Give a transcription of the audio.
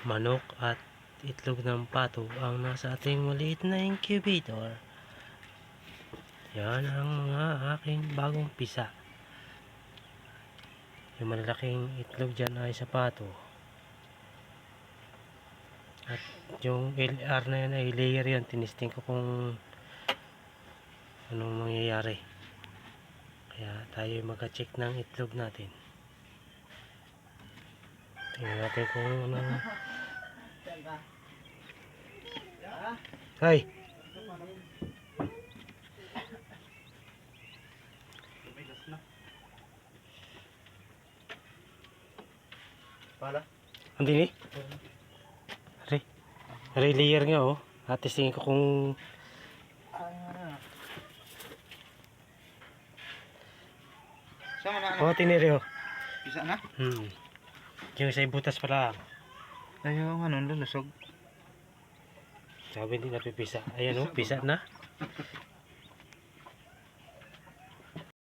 manok at itlog ng pato ang nasa ating maliit na incubator. Yan ang mga aking bagong pisa. Yung malalaking itlog dyan ay sa pato. At yung LR na yan ay layer yan. Tinisting ko kung anong mangyayari. Kaya tayo mag-check ng itlog natin. Tingnan natin kung anong... Hay! Pala? Andini? Ari layer nga oh. At testingin ko kung Sama na oh, tiniri oh. Bisa na? Yung sa butas pala. Ayaw nga nun, lulusog. Sabi hindi napipisa. Ayan oh, pisa na.